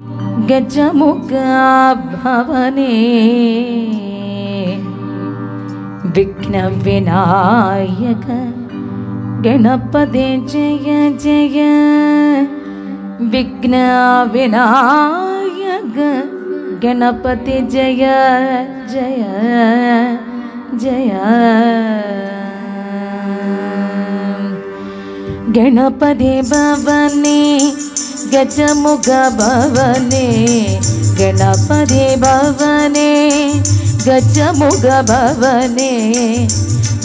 गजमुख भवने विघ्न विनायक गणपति जय जय विघ्न विनायक गणपति जय जय जय गणपति भवने गजमुख भवने गणपति भवने गजमुख भवने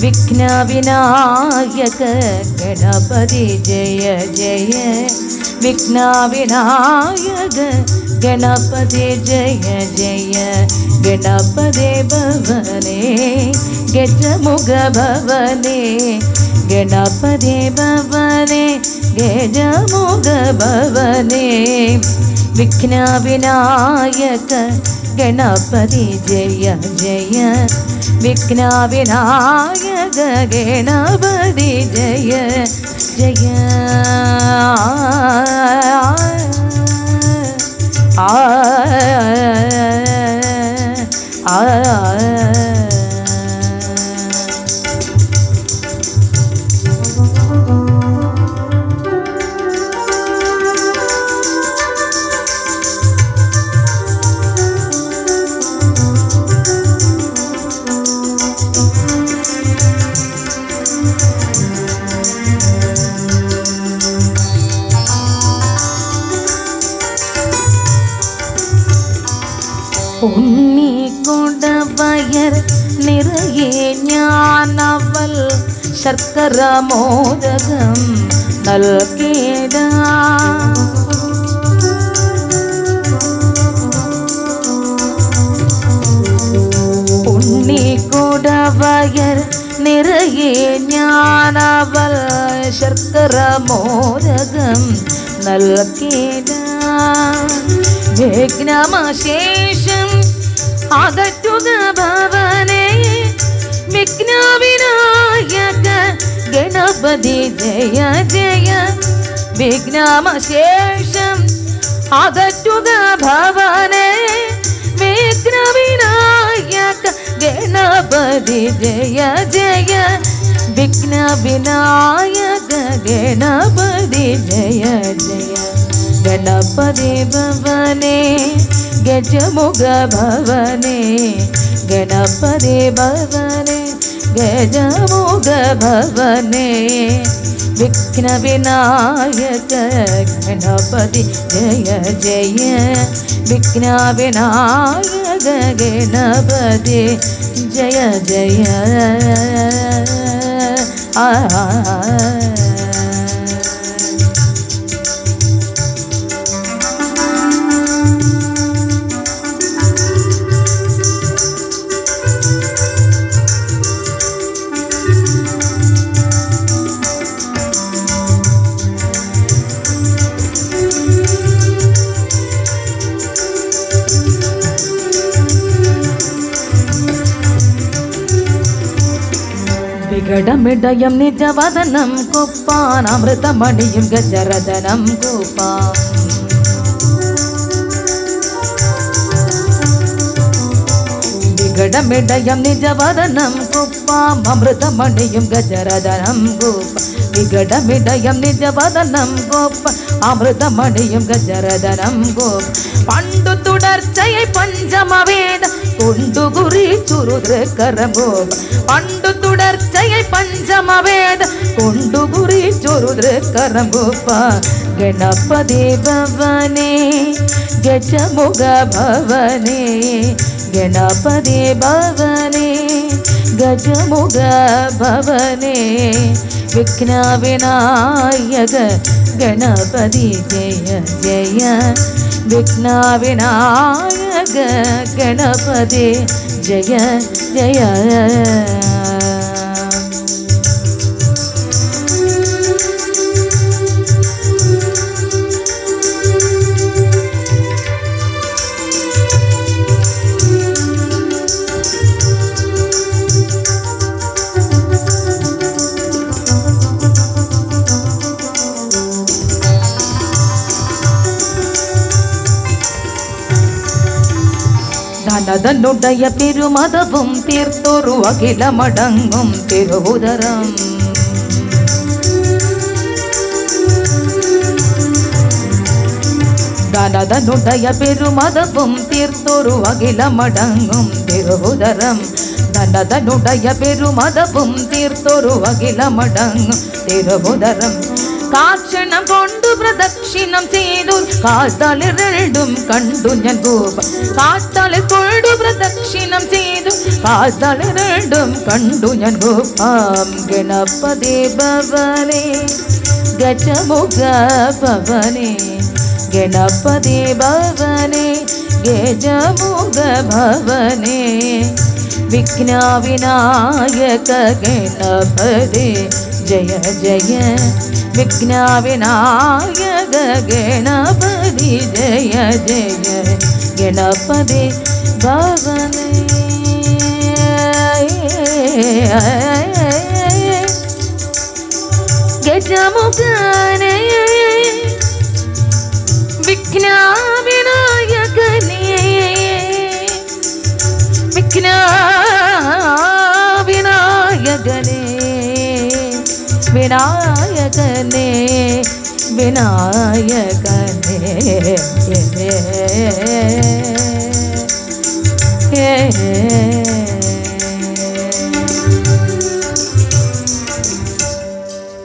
विघ्न विनायक गणपति जय जय विघ्न विनायक गणपति जय जय गणपति भवने गजमुख भवने गणपति भवने गजमुख भवने विघ्न विनायक गणपति जय जय विघ्न विनायक गणपति जय जय ഉണ്ണി കൊടവയർ നിറയെ ഞാനവൾ ശർക്കര മോദകം നൽകിട ഉണ്ണി കൊടവയർ നിറയെ ഞാനവൾ ശർക്കര മോദകം നൽകിട വിഘ്നമശേഷം അകറ്റുക ഭവനെ വിഘ്ന വിനായക ഗണപതി ജയ ജയ വിഘ്നമശേഷം അകറ്റുക ഭവനെ വിഘ്ന വിനായക ഗണപതി ജയ ജയ വിഘ്ന വിനായക ഗണപതി ജയ ജയ गणपति भवने गजमुख भवने गणपति भवने गजमुख भवने विघ्न विनायक गणपति जय जय विघ्न विनायक गणपति जय जय വികടമിടയം നിജവദനം കുപ്പാൻ അമൃതമണിയും ഗജരദനം കുപ്പാൻ വികടമിടയം നിജവദനം കുപ്പാം അമൃതമണിയും ഗജരദനം കുപ്പ വികടമിടയം നിജവദനം കുപ്പ അമൃതമണിയും ഗജരദനം കുപ്പ പണ്ടു തുടർച്ചയെ പഞ്ചമവേദ കൊണ്ടുകുറി ചുരുതൃക്കരംഗോപ പണ്ടു തുടർച്ചയെ പഞ്ചമവേദ കൊണ്ടുകുറി ചുരുതൃക്കരംഗോപ ഗണപതി ഭവനെ ഗജമുഖ ഭവനെ ഗണപതി ഭവനെ ഗജമുഖ ഭവനെ വിഘ്ന വിനായക ഗണപതി ജയ ജയ വിഘ്ന വിനായക ഗണപതി ജയ ജയ தனதனுடைய பெருமதவும் தீர்த்தொரு அகிலமடங்கும் திருவுதரம் தனதனுடைய பெருமதவும் தீர்த்தொரு அகிலமடங்கும் திருவுதரம் தனதனுடைய பெருமதவும் தீர்த்தொரு அகிலமடங்கும் திருவுதரம் കാക്ഷണം കൊണ്ടു പ്രദക്ഷിണം ചെയ്തു കാൽത്തളിരണ്ടും കണ്ടു ഞാൻ ഗോപ കാൽത്തളിർ കൊണ്ടു പ്രദക്ഷിണം ചെയ്തു കാൽത്തളിരണ്ടും കണ്ടു ഞാൻ ഗോപാം ഗണപതി ഭവനെ ഗജമുഖ ഭവനെ ഗണപതി ഭവനെ ഗജമുഖ ഭവനെ വിഘ്നവിനായക ഗണപതി ജയ ജയ വിഘ്നവിനായക ഗണപതി ജയ ജയ ഗണപതി ഭവനേ ഗജമുഖനേ വിഘ്നവിനായകനേ വിഘ്നവിനായകനേ വിനായകനേ വിനായകനേ ഏ